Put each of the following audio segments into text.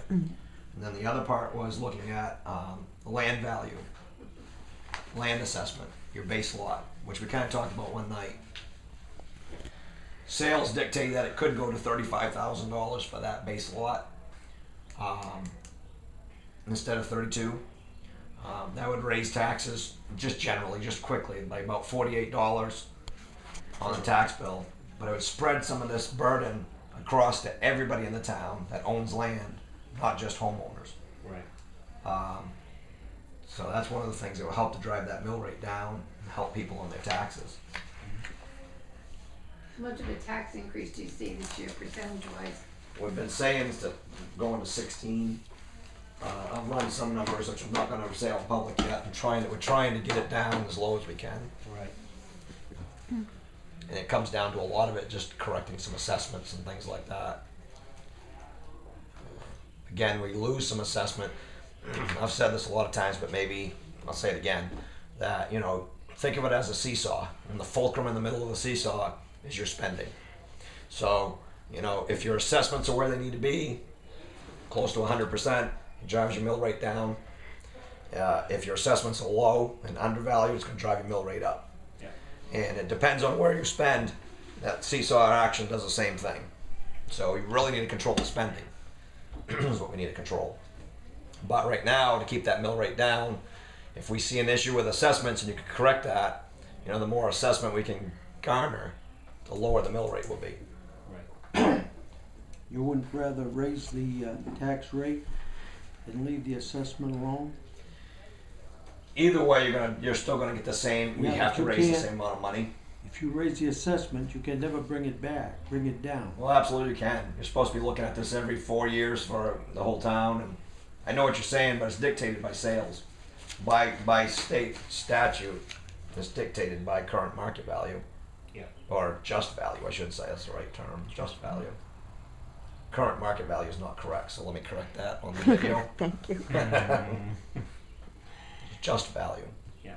And then the other part was looking at land value, land assessment, your base lot, which we kind of talked about one night. Sales dictate that it could go to $35,000 for that base lot instead of 32. That would raise taxes just generally, just quickly, by about $48 on the tax bill. But it would spread some of this burden across to everybody in the town that owns land, not just homeowners. Right. So that's one of the things that will help to drive that mill rate down and help people on their taxes. How much of a tax increase do you see this year, percentage-wise? We've been saying is to go into 16. I've run some numbers, which I'm not going to say out public yet. We're trying to get it down as low as we can. Right. And it comes down to a lot of it just correcting some assessments and things like that. Again, we lose some assessment. I've said this a lot of times, but maybe I'll say it again, that, you know, think of it as a seesaw, and the fulcrum in the middle of the seesaw is your spending. So, you know, if your assessments are where they need to be, close to 100%, it drives your mill rate down. If your assessments are low and undervalued, it's going to drive your mill rate up. Yeah. And it depends on where you spend. That seesaw action does the same thing. So you really need to control the spending is what we need to control. But right now, to keep that mill rate down, if we see an issue with assessments and you can correct that, you know, the more assessment we can garner, the lower the mill rate will be. Right. You wouldn't rather raise the tax rate and leave the assessment alone? Either way, you're still gonna get the same. We Yeah, have but to you raise the can't- same amount of money. If you raise the assessment, you can never bring it back, bring it down. Well, absolutely can. You're supposed to be looking at this every 4 years for the whole town, and I know what you're saying, but it's dictated by sales. By state statute, it's dictated by current market value. Yeah. Or just value, I should say. That's the right term. Just value. Current market value is not correct, so let me correct that on the video. Thank you. Just value. Yeah.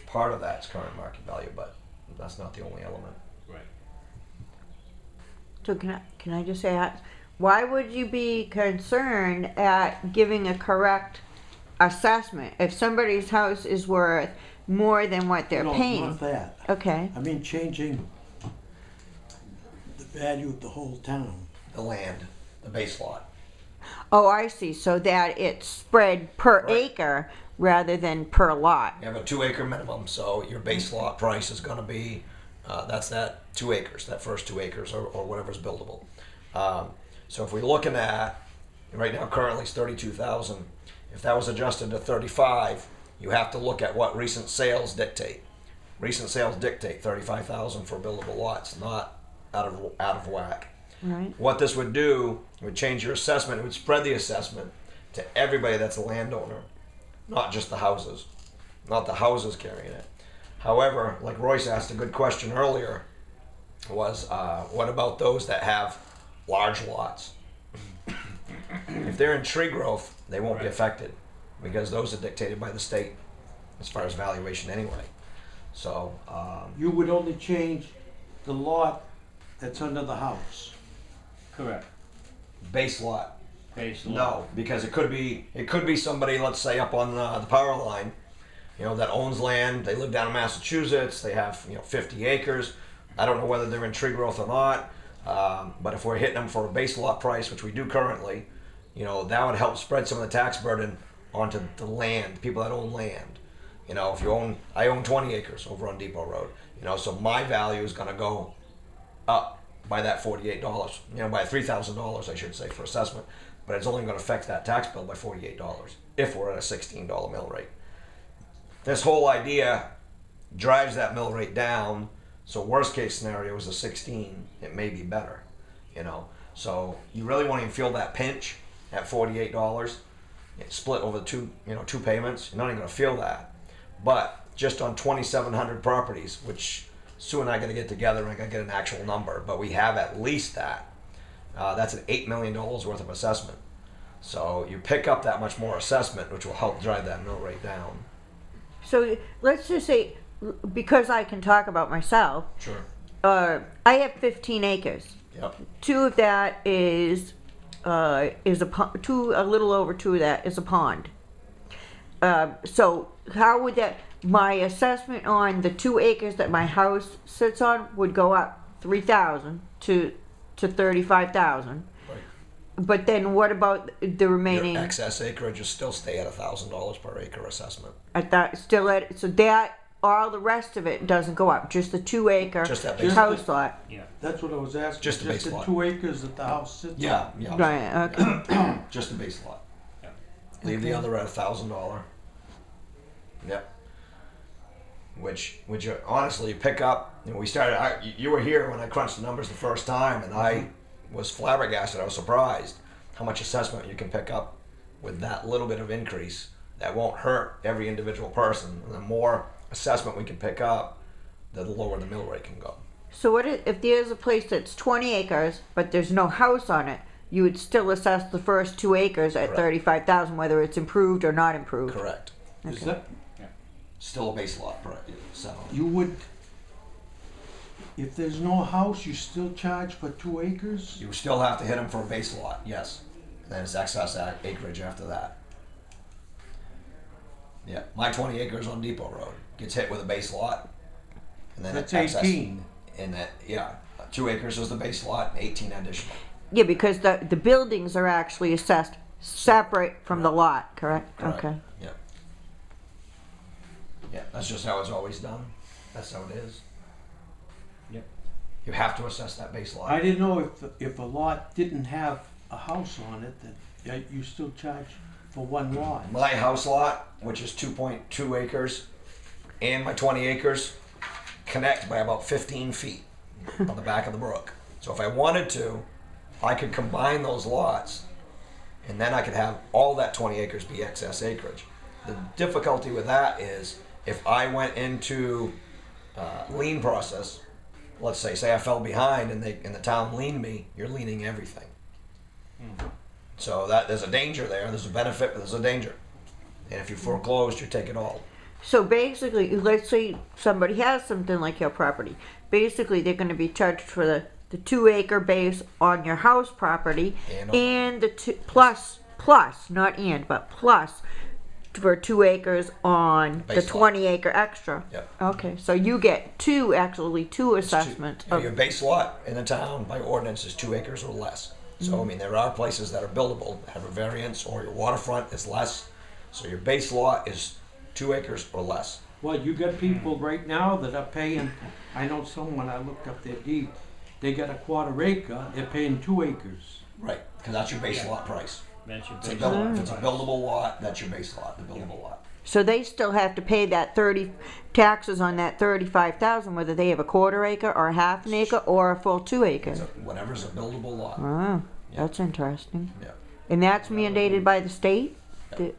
Part of that is current market value, but that's not the only element. Right. So can I just ask, why would you be concerned at giving a correct assessment if somebody's house is worth more than what they're No, paying? not that. Okay. I mean changing the value of the whole town. The land, the base lot. Oh, I see. So that it's spread per Right. acre rather than per lot. You have a 2 acre minimum, so your base lot price is going to be that's that 2 acres, that first 2 acres, or whatever's buildable. So if we're looking at right now, currently it's 32,000. If that was adjusted to 35, you have to look at what recent sales dictate. Recent sales dictate 35,000 for buildable lots, not out of whack. Right. What this would do, it would change your assessment. It would spread the assessment to everybody that's a landowner, not just the houses, not the houses carrying it. However, like Royce asked a good question earlier, was what about those that have large lots? If they're in tree growth, they won't be affected because those are dictated by the state as far as valuation anyway. So You would only change the lot that's under the house. Correct. base lot. Base lot. No, because it could be somebody, let's say up on the power line, you know, that owns land. They live down in Massachusetts. They have 50 acres. I don't know whether they're in tree growth or not. But if we're hitting them for a base lot price, which we do currently, that would help spread some of the tax burden onto the land, people that own land. If I own 20 acres over on Depot Road. So my value is going to go up by that $48. By $3,000, I should say, for assessment. But it's only going to affect that tax bill by $48 if we're at a $16 mill rate. This whole idea drives that mill rate down. So worst case scenario is a 16. It may be better, So you really won't even feel that pinch at $48. It's split over two payments. You're not even going to feel that. But just on 2,700 properties, which Sue and I got to get together and I got to get an actual number, but we have at least that. That's an $8 million worth of assessment. So you pick up that much more assessment, which will help drive that mill rate down. So let's just say, because I can talk about myself, Sure. I have 15 acres. Yep. 2 of that is is a little over 2 of that is a pond. So how would that, my assessment on the 2 acres that my house sits on would go up 3,000 to 35,000. Right. But then what about the remaining? Your excess acreage will still stay at $1,000 per acre assessment. At that, still at, so that, all the rest of it doesn't go up, just the 2 acre Just that base house lot. Yeah. That's what I was asking. Just the base the lot. 2 acres that the house sits on. Yeah. Right, okay. Just the base lot. Yeah. Leave the other at $1,000. Yep. Which honestly you pick up. You know, we started. You were here when I crunched the numbers the first time, and I was flabbergasted. I was surprised how much assessment you can pick up with that little bit of increase. That won't hurt every individual person. And the more assessment we can pick up, the lower the mill rate can go. So what if there's a place that's 20 acres, but there's no house on it, you would still assess the first 2 acres at Correct. 35,000, whether it's improved or not improved? Correct. Is that, Still a base lot, right? So you would, if there's no house, you still charge for 2 acres? you still have to hit them for a base lot, yes. And then it's excess acreage after that. Yeah, my 20 acres on Depot Road gets hit with a base lot, and then That's excess, 18. And that 2 acres is the base lot, and 18 additional. Yeah, because the buildings are actually assessed separate from the lot, correct? Correct. Okay. Yeah. Yeah, that's just how it's always done. That's how it is. Yep. You have to assess that base lot. I didn't know if a lot didn't have a house on it, that you still charge for one lot. My house lot, which is 2.2 acres, and my 20 acres connect by about 15 feet on the back of the brook. So if I wanted to, I could combine those lots, and then I could have all that 20 acres be excess acreage. The difficulty with that is if I went into lien process, let's say I fell behind and the town liened me, you're liening everything. So that there's a danger there. There's a benefit, but there's a danger. And if you foreclosed, you take it all. So basically, let's say somebody has something like your property. Basically, they're going to be charged for the 2 acre base on your house property and the plus, not and, but plus for 2 acres on the Base lot. 20 acre extra. Yep. Okay, so you get two assessments. Your base lot in the town by ordinance is 2 acres or less. So I mean, there are places that are buildable, that have a variance, or your waterfront is less. So your base lot is 2 acres or less. Well, you got people right now that are paying, I know someone, I looked up their deed, they got a 1/4 acre, they're paying 2 acres. Right, because that's your base lot price. That's your If base if it's a buildable lot, that's your base lot, the buildable lot. So they still have to pay that 30 taxes on that 35,000, whether they have a 1/4 acre or a half an acre or a full 2 acres. So whatever's a buildable lot. Oh, that's interesting. Yeah. And that's mandated by the state? But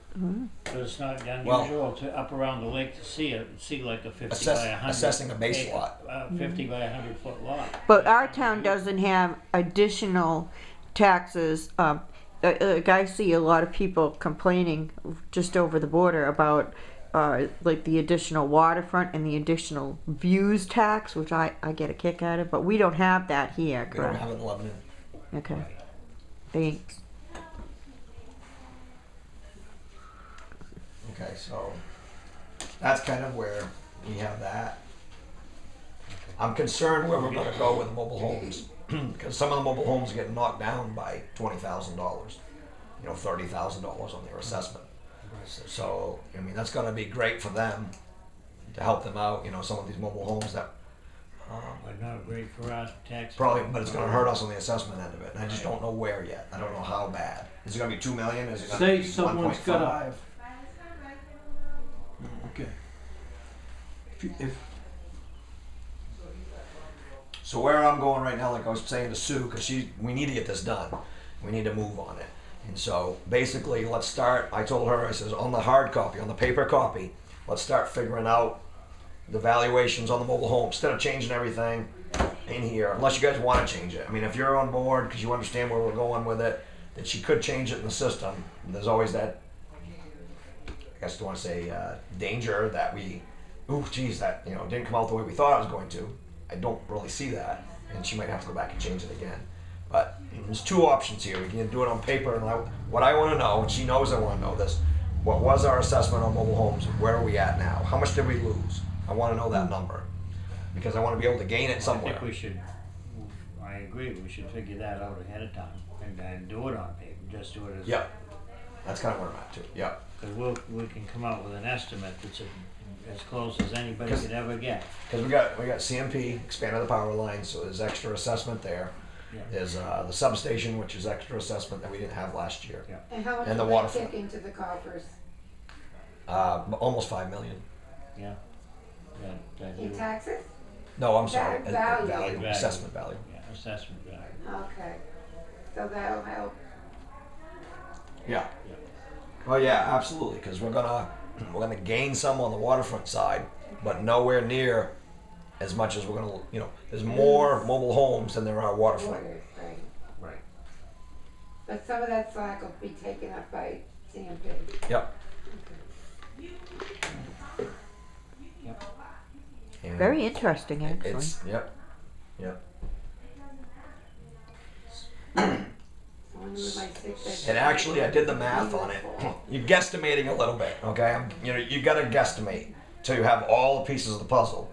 it's not Well- unusual to up around the lake to see like a 50 by 100. Assessing a base acre, lot. 50 by 100 foot lot. But our town doesn't have additional taxes. Like I see a lot of people complaining just over the border about like the additional waterfront and the additional views tax, which I get a kick out of, but we don't have that here, We don't correct? have it in Lebanon. Okay. Thanks. Okay, so that's kind of where we have that. I'm concerned where we're going to go with mobile homes because some of the mobile homes are getting knocked down by $20,000, $30,000 on their assessment. So I mean that's going to be great for them to help them out. Some of these mobile homes that But not great for our tax. probably, but it's going to hurt us on the assessment end of it. And I just don't know where yet. I don't know how bad. Is it going to be $2 million? Is it going Say to be someone's 1.5? got Okay. If So where I'm going right now, like I was saying to Sue, because we need to get this done. We need to move on it. And so basically, let's start. I told her, I says, on the hard copy, on the paper copy, let's start figuring out the valuations on the mobile home instead of changing everything in here. Unless you guys want to change it. I mean, if you're on board because you understand where we're going with it, that she could change it in the system. There's always that, I guess I want to say, danger that that didn't come out the way we thought it was going to. I don't really see that, and she might have to go back and change it again. But there's two options here. We can do it on paper, and what I want to know, and she knows I want to know this, what was our assessment on mobile homes? Where are we at now? How much did we lose? I want to know that number, because I want to be able to gain it I somewhere. think we should, I agree, we should figure that out ahead of time and do it on paper, just do it as. Yep. That's kind of where I'm at too. Yep. Cause we can come up with an estimate that's as close as anybody 'Cause- could ever get. Because we got CMP, expanded the power line, so there's extra assessment there. Yeah. There's the substation, which is extra assessment that we didn't have last year. Yeah. And how much And the do they waterfront. take into the coffers Almost 5 million. Yeah. That in you- taxes? No, I'm sorry. Value. Value. Assessment value. Yeah, assessment value. Okay, so that'll help. Yeah. Yeah. Oh yeah, absolutely. Because we're gonna gain some on the waterfront side, but nowhere near as much as we're gonna. There's more mobile homes than there are waterfront. Water, right. Right. But some of that slack will be taken up by CMP. Yep. Yep. And Very interesting, actually. It's yep. Only with my 6 And actually, I did the math on it. You're guesstimating a little bit, okay? You got to guesstimate till you have all the pieces of the puzzle.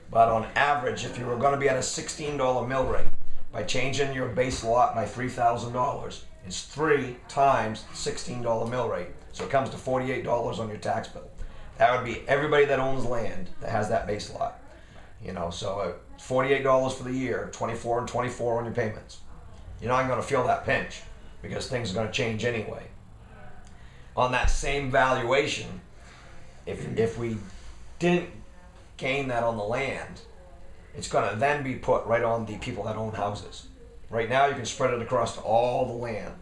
But on average, if you were going to be at a $16 mill rate, by changing your base lot by $3,000, it's 3 times $16 mill rate. So it comes to $48 on your tax bill. That would be everybody that owns land that has that base lot. So $48 for the year, 24 and 24 on your payments. You're not going to feel that pinch because things are going to change anyway. On that same valuation, if we didn't gain that on the land, it's going to then be put right on the people that own houses. Right now, you can spread it across to all the land.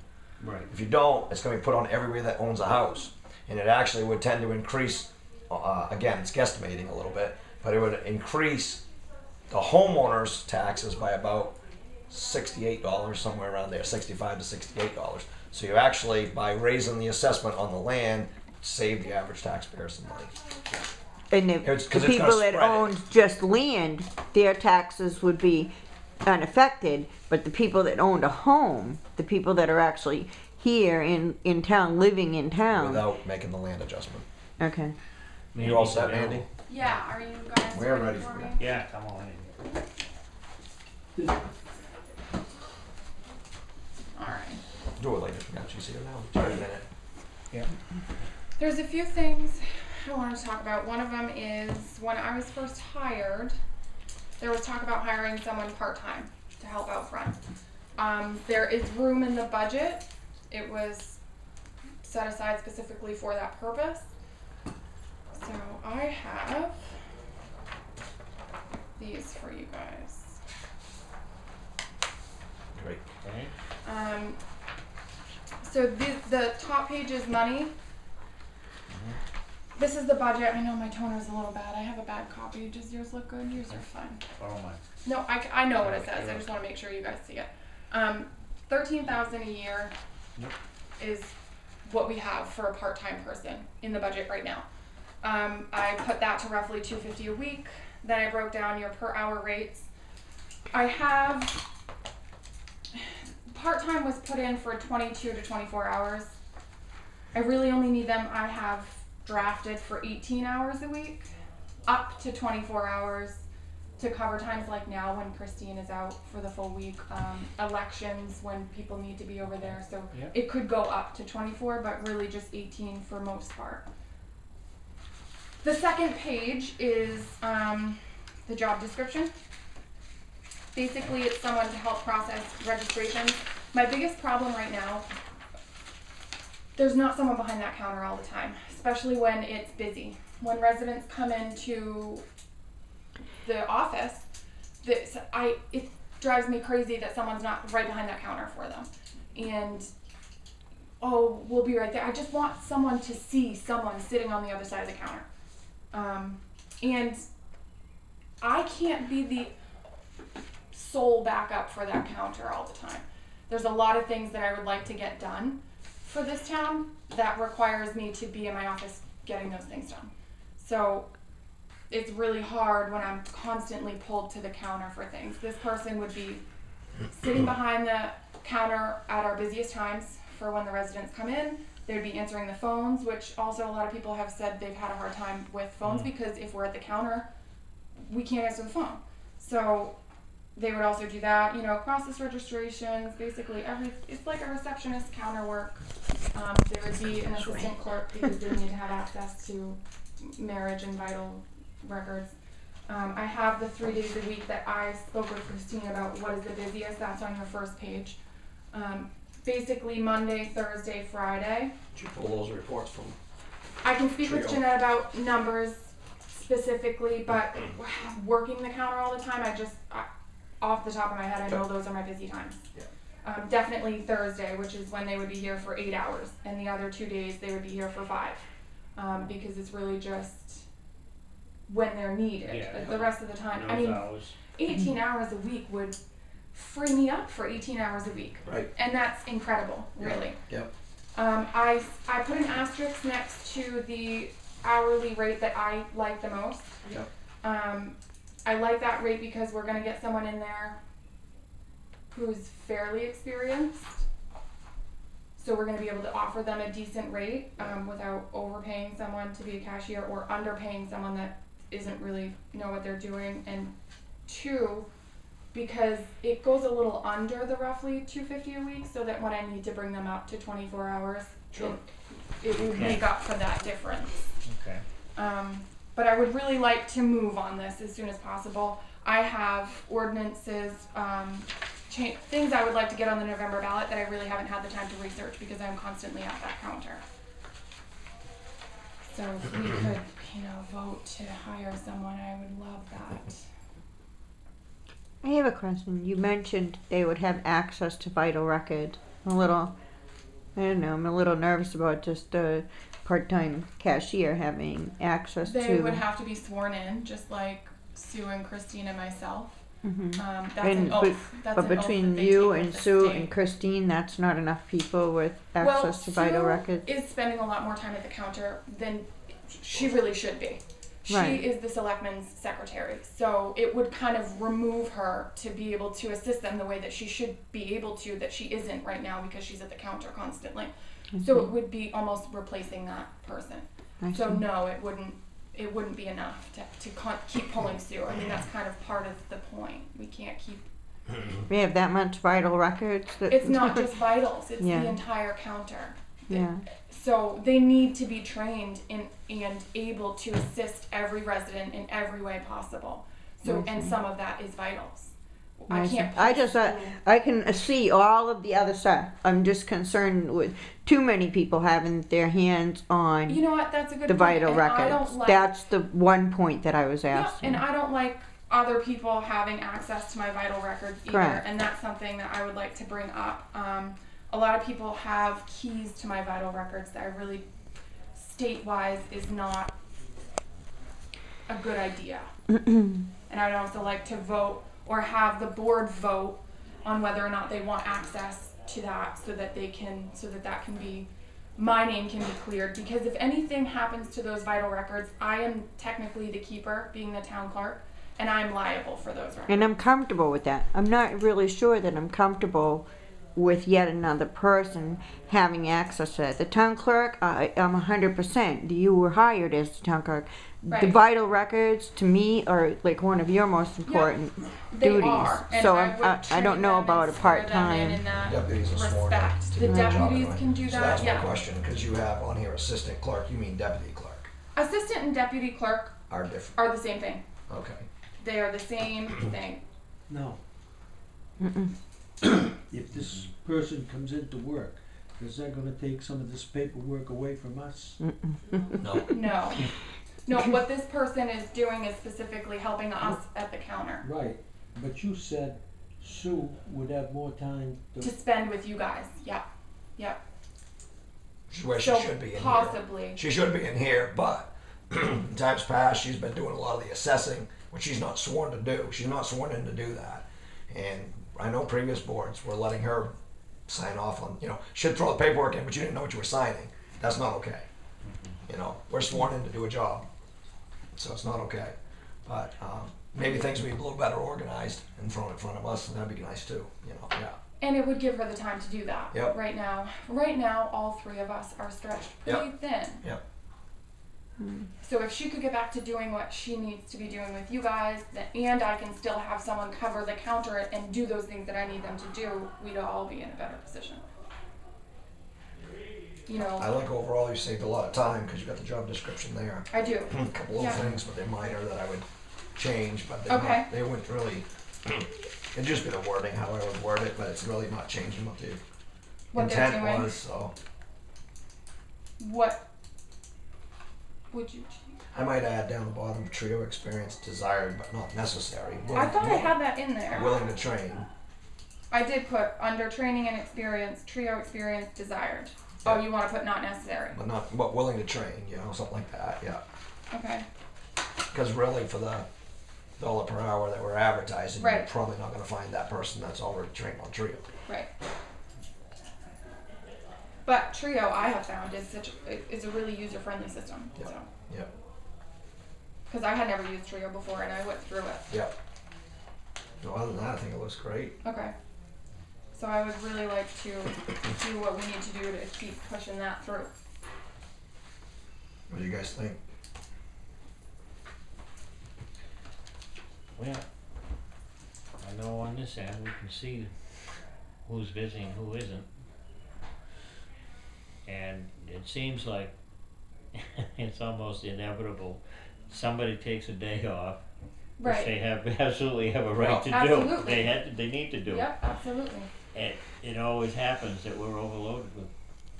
Right. If you don't, it's going to be put on everybody that owns a house, and it actually would tend to increase. Again, it's guesstimating a little bit, but it would increase the homeowner's taxes by about $68, somewhere around there, $65 to $68. So you actually, by raising the assessment on the land, save the average taxpayer some money. And It's- the 'cause it's gonna people that spread it. owned just land, their taxes would be unaffected, but the people that owned a home, the people that are actually here in town, living in town. Without making the land adjustment. Okay. You all set, Mandy? Yeah, are you guys We're ready ready for for me? you. Yeah, come on in. Alright. Do it later. Yeah, she's here now. Sorry, a minute. Yeah. There's a few things I wanted to talk about. One of them is when I was first hired, there was talk about hiring someone part-time to help out front. There is room in the budget. It was set aside specifically for that purpose. So I have these for you guys. Great. Okay. So the top page is money. This is the budget. I know my toner's a little bad. I have a bad copy. Does yours look good? Yours are fine. Follow mine. No, I know what it says. I just want to make sure you guys see it. $13,000 a year Yep. is what we have for a part-time person in the budget right now. I put that to roughly $250 a week. Then I broke down your per hour rates. I have part-time was put in for 22 to 24 hours. I really only need them. I have drafted for 18 hours a week, up to 24 hours to cover times like now when Christine is out for the full week, elections when people need to be over there. So Yep. it could go up to 24, but really just 18 for most part. The second page is the job description. Basically, it's someone to help process registrations. My biggest problem right now, there's not someone behind that counter all the time, especially when it's busy. When residents come into the office, it drives me crazy that someone's not right behind that counter for them. And, oh, we'll be right there. I just want someone to see someone sitting on the other side of the counter. And I can't be the sole backup for that counter all the time. There's a lot of things that I would like to get done for this town that requires me to be in my office getting those things done. So it's really hard when I'm constantly pulled to the counter for things. This person would be sitting behind counter at our busiest times for when the residents come in. They'd be answering the phones, which also a lot of people have said they've had a hard time with phones because if we're at the counter, we can't answer the phone. So they would also do that, you know, process registrations, basically it's like a receptionist counter work. There would be an assistant clerk because they need to have access to marriage and vital records. I have the 3 days a week that I spoke with Christine about what is the busiest. That's on your first page. Basically Monday, Thursday, Friday. Did you pull those reports from? I can speak with Trio. Jeanette about numbers specifically, but working the counter all the time, off the top of my head, I know those are my busy times. Yeah. Definitely Thursday, which is when they would be here for 8 hours, and the other 2 days they would be here for 5, because it's really just when they're needed. Yeah. The rest of the time, I Those mean, hours. 18 hours a week would free me up for 18 hours a week, Right. and that's incredible, really. Yep. I put an asterisk next to the hourly rate that I like the most. Yep. I like that rate because we're gonna get someone in there who's fairly experienced. So we're gonna be able to offer them a decent rate without overpaying someone to be a cashier or underpaying someone that isn't really know what they're doing. And 2, because it goes a little under the roughly $250 a week, so that when I need to bring them up to 24 hours, Sure. it will make up for that difference. Okay. But I would really like to move on this as soon as possible. I have ordinances, things I would like to get on the November ballot that I really haven't had the time to research because I'm constantly at that counter. So if we could, vote to hire someone, I would love that. I have a question. You mentioned they would have access to vital records. I don't know, I'm a little nervous about just a part-time cashier having access They to. would have to be sworn in, just like Sue and Christine and myself. Mhm. That's And an oath. That's But an oath between that they you take with and the Sue state. and Christine, that's not enough people with access to vital Sue records? is spending a lot more time at the counter than she really should be. She Right. is the selectman's secretary, so it would kind of remove her to be able to assist them the way that she should be able to, that she isn't right now because she's at the counter constantly. So it would be almost replacing that person. I So see. no, it wouldn't be enough to keep pulling Sue. I mean, that's kind of part of the point. We can't keep. We have that much vital records? It's not just vitals; it's Yeah. the entire counter. Yeah. So they need to be trained and able to assist every resident in every way possible. So and some of that is vitals. I can't. I just, I can see all of the other stuff. I'm just concerned with too many people having their hands on You know what? That's a good the point. vital And I records. don't like, That's the one point that I was yeah, asking. and I don't like other people having access to my vital records either. Correct. And that's something that I would like to bring up. A lot of people have keys to my vital records that I really, state-wise, is not a good idea. And I'd also like to vote or have the board vote on whether or not they want access to that so that that can be, my name can be cleared. Because if anything happens to those vital records, I am technically the keeper, being the town clerk, and I'm liable for those records. And I'm comfortable with that. I'm not really sure that I'm comfortable with yet another person having access to it. The town clerk, I'm 100%. You were hired as the town clerk. The Right. vital records, to me, are like one of your most important They duties. are, and So I would I don't train know them about and a swear them in part-time. that Deputies are sworn in respect. to The do their job deputies anyway. can do So that, that's my yeah. question, because you have on here assistant clerk, you mean deputy clerk, Assistant and deputy clerk are different. are the same thing. Okay. They are the same thing. No. If this person comes into work, is that gonna take some of this paperwork away from us? No. No. No, what this person is doing is specifically helping us at the counter Right, but you said Sue would have more time to to, spend with you guys. Yep. Yep. She's where So she should be in here. possibly. She should be in here, but in times past, she's been doing a lot of the assessing, which she's not sworn to do. She's not sworn in to do that. And I know previous boards were letting her sign off on, she'd throw the paperwork in, but you didn't know what you were signing. That's not okay. We're sworn in to do a job. So it's not okay. But maybe things would be a little better organized and thrown in front of us, and that'd be nice too, yeah. And it would give her the time to do that. Yep. Right now, all three of us are stretched pretty thin. Yep. So if she could get back to doing what she needs to be doing with you guys, and I can still have someone cover the counter and do those things that I need them to do, we'd all be in a better position. You know, I think overall you saved a lot of time because you got the job description there. I do. A couple of things, but they're minor that I would change, but Okay. they wouldn't really. It'd just be the wording, how I would word it, but it's really not changing what the What they're intent doing. was. So What would you change? I might add down the bottom trio experience desired but not necessary. I thought I had that in there. Willing to train. I did put under training and experience, trio experience desired. Oh, you want to put not necessary. But willing to train, something like that, yeah. Okay. Because really, for the $1 per hour that we're advertising, Right. you're probably not going to find that person that's already trained on trio. Right. But Trio, I have found, is a really user-friendly system. Yeah. So, Yeah, because I had never used Trio before, and I went through it. yeah. No, other than that, I think it looks great. Okay. So I would really like to do what we need to do to keep pushing that through. What do you guys think? Well, I know on this end, we can see who's busy and who isn't. And it seems like it's almost inevitable. Somebody takes a day off, which Right. they absolutely have a right to do. Absolutely. They need to do. Yep, absolutely. And it always happens that we're overloaded with,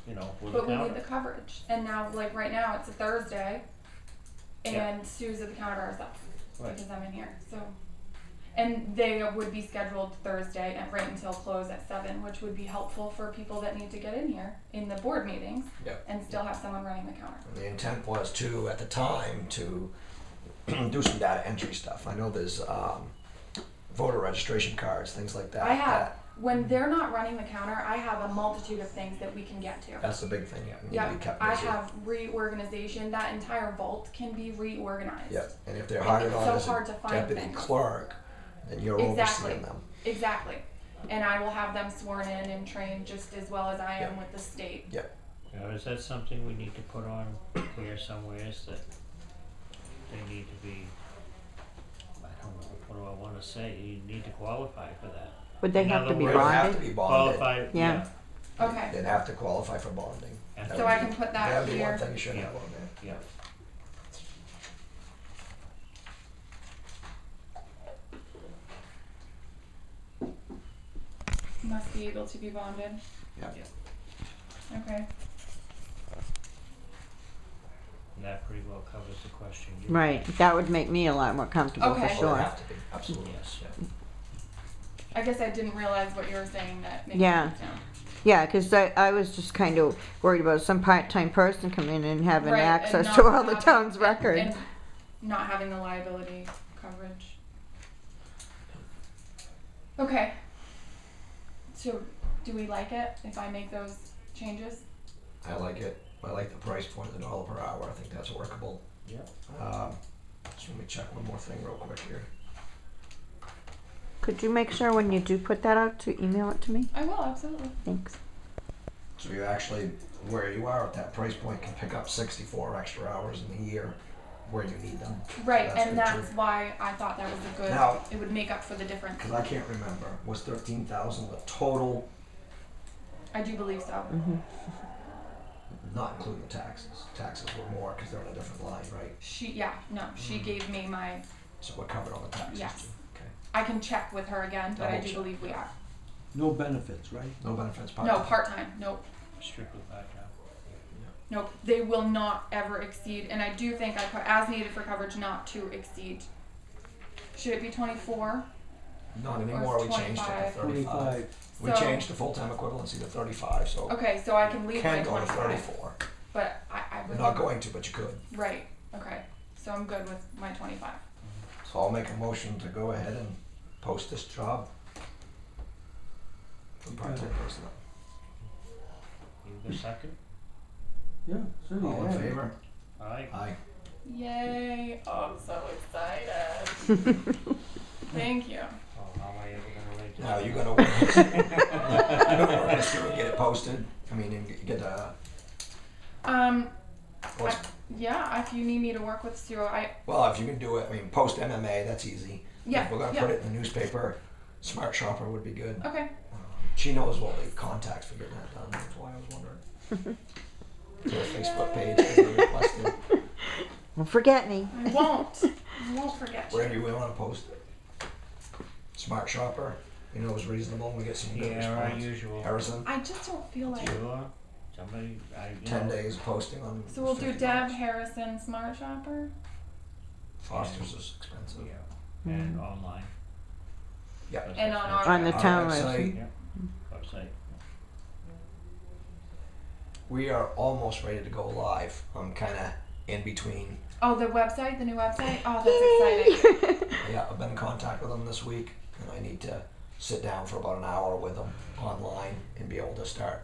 with But the we counter. need the coverage. And now, like right now, it's a Thursday, and Yeah. Sue's at the counter by herself Right. because I'm in here. So, and they would be scheduled Thursday and right until close at 7, which would be helpful for people that need to get in here in the board meetings Yep. and still have someone running the counter. And the intent was to, at the time, to do some data entry stuff. I know there's voter registration cards, things like that. I have, when they're not running the counter, I have a multitude of things that we can get to. That's the big thing. Yeah, need to Yeah, be kept I busy. have reorganization. That entire vault can be reorganized. Yeah, and if they're It- hired it's on so as hard a to find deputy things. clerk, then you're Exactly. overseeing them. Exactly. And I will have them sworn in and trained just as well as I am with the state. Is that something we need to put on here somewhere? Is that they need to be? I don't know. What do I want to say? You need to qualify for that. Would they In have other to be words, They would have to bonded? be bonded. Qualify. Yeah. Okay. They'd have to qualify for bonding. Yeah. That So would I be- can put that That'd be here. one thing you should Yeah. have on there. Yeah. Must be able to be bonded. Yeah. Okay. And that pretty well covers the question. You Right, that would make me a lot more comfortable for Okay. Well, they sure. have to be, absolutely. Yes. Yeah. I guess I didn't realize what you were saying that makes Yeah. sense now. Yeah, because I was just kind of worried about some part-time person coming in and having Right, and access not to all the having- town's records. And not having the liability coverage. Okay. So, do we like it if I make those changes? I like it. I like the price point, the $1 per hour. I think that's workable. Yeah. Just let me check one more thing real quick here. Could you make sure when you do put that out to email it to me? I will, absolutely. Thanks. So you actually, where you are at that price point, can pick up 64 extra hours in the year where you need them. Right, That's and good, that's too. why I thought that was a good, Now- it would make up for the difference. Because I can't remember, was 13,000 the total, I do believe so. Mm-hmm. not including the taxes? Taxes were more because they're on a different line, right? She Mm. gave me my, So we're covered on the taxes Yes. too. Okay. I can check with her again, but I Double do check. believe we are. No benefits, right? No benefits. No, part-time. part-time, nope. Strictly part-time. Nope, they will not ever exceed, and I do think I put as needed for coverage not to exceed. Should it be 24? Not anymore. We changed it to 25. 35. 25. We So- changed the full-time equivalency to 35, so Okay, so I can leave my can go to 25, 34. but I You're would. not going to, but you could. Right, okay, so I'm good with my 25. So I'll make a motion to go ahead and post this job for part-time personnel. You a second? Yeah, certainly. All in favor? Aye. Aye. Yay, oh, I'm so excited. Thank you. Oh, how am I ever gonna write Now you're gonna work this, you're gonna work this through and get it posted. I mean, and get what's- Yeah, if you need me to work with Stu, well, if you can do it, I mean, post MMA, that's easy. yeah, If we're gonna yeah. put it in the newspaper, Smart Shopper would be good. Okay. She knows all the contacts for getting that done. That's why I was wondering. To the Facebook page, as they requested. Don't forget me. I won't. I won't forget Wherever you. you want to post it. Smart Shopper, you know, is reasonable. We get some good Yeah, our response. usual. Harrison, I just don't feel like. Sure. Somebody, 10 days posting on. So we'll do $50. Deb, Harrison, Smart Shopper. Foster's is expensive. Yeah, and online. Yeah. And on our On the Our town website, Yeah, website. we are almost ready to go live. I'm kind of in between. Oh, the website, the new website. Oh, that's exciting. Yeah, I've been in contact with them this week, and I need to sit down for about an hour with them online and be able to start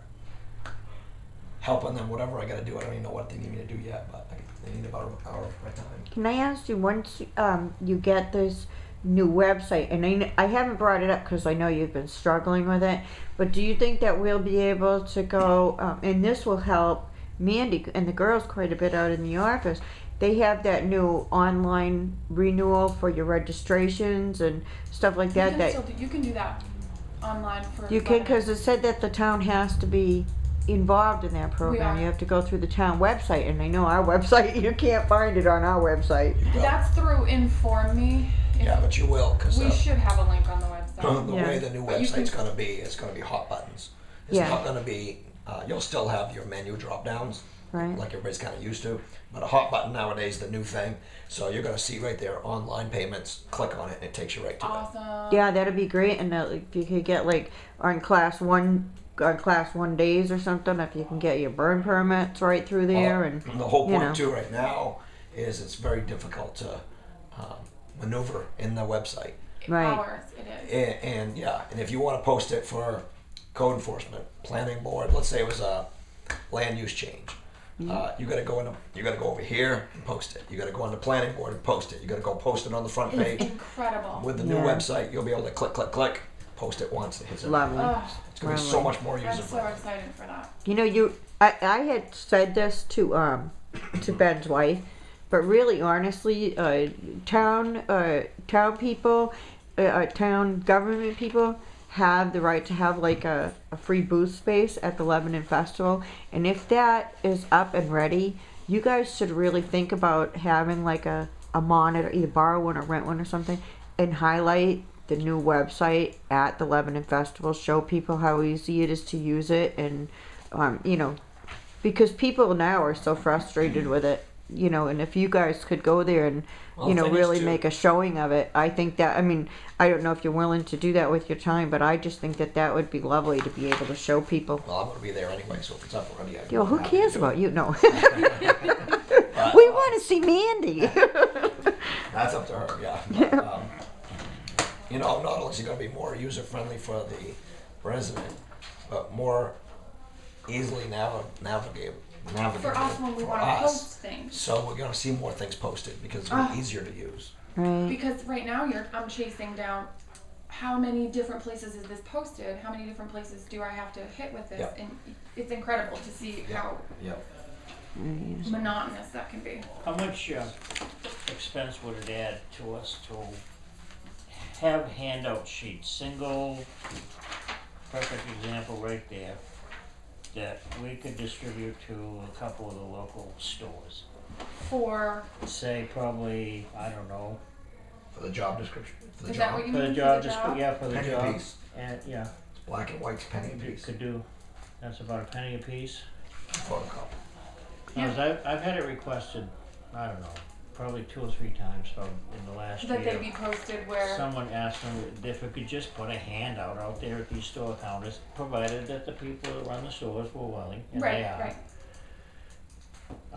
helping them, whatever I got to do. I don't even know what they need me to do yet, but they need about an hour of my time. Can I ask you, once you get this new website, and I haven't brought it up because I know you've been struggling with it, but do you think that we'll be able to go, and this will help Mandy and the girls quite a bit out in the office, they have that new online renewal for your registrations and stuff like that, You can do that online for. you can, because it said that the town has to be involved in that program. are. You have to go through the town website, and I know our website, you can't find it on our website. That's through Inform Me. Yeah, but you will, because We should have a link on the website. the Yeah. way the new But you website's can- going to be, it's going to be hot buttons. It's Yeah. not going to be, you'll still have your menu drop downs, Right. like everybody's kind of used to. But a hot button nowadays is the new thing. So you're going to see right there, online payments, click on it, and it takes you right to it. Awesome. Yeah, that'd be great. And if you could get like on class one days or something, if you can get your burn permits right through there, and The whole you point know. too right now is it's very difficult to maneuver in the website. Right. Hours it is. And yeah, and if you want to post it for code enforcement, planning board, let's say it was a land use change. You got to go you got to go over here and post it. You got to go on the planning board and post it. You got to go post it on the front It's page. incredible. With the new Yeah. website, you'll be able to click, post it once. It hits it. Lovely. Ugh, It's gonna be so much more user I'm so friendly. excited for that. You know, I had said this to Ben's wife, but really, honestly, town people, town government people have the right to have like a free booth space at the Lebanon Festival, and if that is up and ready, you guys should really think about having like a monitor, either borrow one or rent one or something, and highlight the new website at the Lebanon Festival, show people how easy it is to use it, and you know, because people now are so frustrated with it, you know, and if you guys could go there and Well, you know, the thing is, really too- make a showing of it, I think that, I mean, I don't know if you're willing to do that with your time, but I just think that would be lovely to be able to show people. Well, I'm gonna be there anyway, so if it's up already, I Yo, who happy to cares do about it. you? No. But, We want to see Mandy. That's up to her, yeah. But, you know, not only is it going to be more user friendly for the resident, but more easily navigable For us when we for want to us. post things. So we're going to see more things posted because it's gonna be easier to use. Right. Because right now I'm chasing down how many different places is this posted? How many different places do I have to hit with this? Yep. And it's incredible to see how Yep. monotonous that can be. How much expense would it add to us to have handout sheets, single, perfect example right there, that we could distribute to a couple of the local stores? For Say probably, I don't know, For the job description. For the is job. that what you for the mean? job, for the job? yeah, for the Penny a job, piece. and, yeah, It's black and white's penny a you piece. could do, that's about a penny a piece. Photocopy. Because I've had it requested, I don't know, probably 2 or 3 times from in the last That they year. be posted where Someone asked them if we could just put a handout out there at these store counters, provided that the people that run the stores were willing, and they are. right.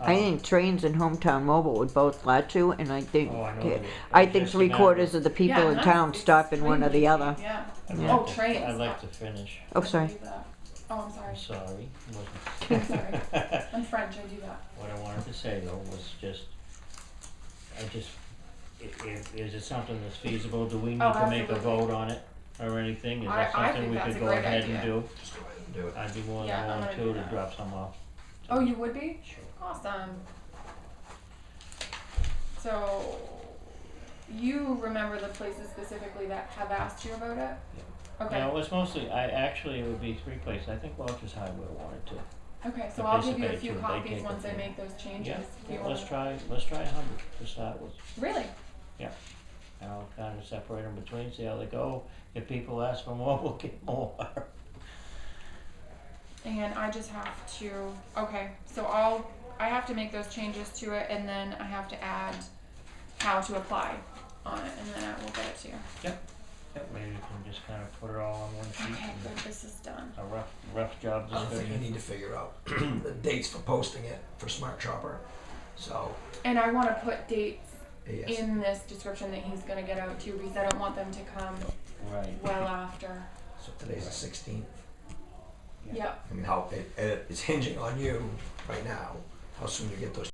I think Trains and Hometown Mobile would both glad to, and I think Oh, I know they would. I It's think just a 3/4 of the people Yeah, in that's town stop in one or the extremely other. cheap, Yeah. I'd Yeah. like Oh, to- trains. I'd like to finish. Oh, sorry. I do that. Oh, I'm sorry. I'm sorry. I'm sorry. I'm French. I do that. What I wanted to say though was just, is it something that's feasible? Do we need Oh, to make a absolutely. vote on it? or anything? Is I- that I something think we that's could a go great ahead idea. and do? Just go ahead and do it. I'd be more Yeah, than I'm willing gonna to do that. drop some off. Oh, you would be? Sure. Awesome. So, you remember the places specifically that have asked you about it? Okay. Yeah, it was mostly, it would be 3 places. I think Welch's Highway wanted to. Okay, so I'll give you a participate few too. They copies take once the I thing. make those changes. Yeah, if you yeah, wanna- let's try 100 to start with. Really? And I'll kind of separate them between, see how they go. If people ask for more, we'll get more. And I just have to, okay, so I have to make those changes to it, and then I have to add how to apply on it, and then I will get it to you. Maybe you can just kind of put it all on one sheet. Okay, and good, this is done. A rough job Other thing you description. need to figure out the dates for posting it for Smart Shopper. So, And I wanna put dates yes. in this description that he's gonna get out too, because I don't want them to come Right. well after. So today's the 16th. Yep. I mean, how it's hinging on you right now, how soon you get those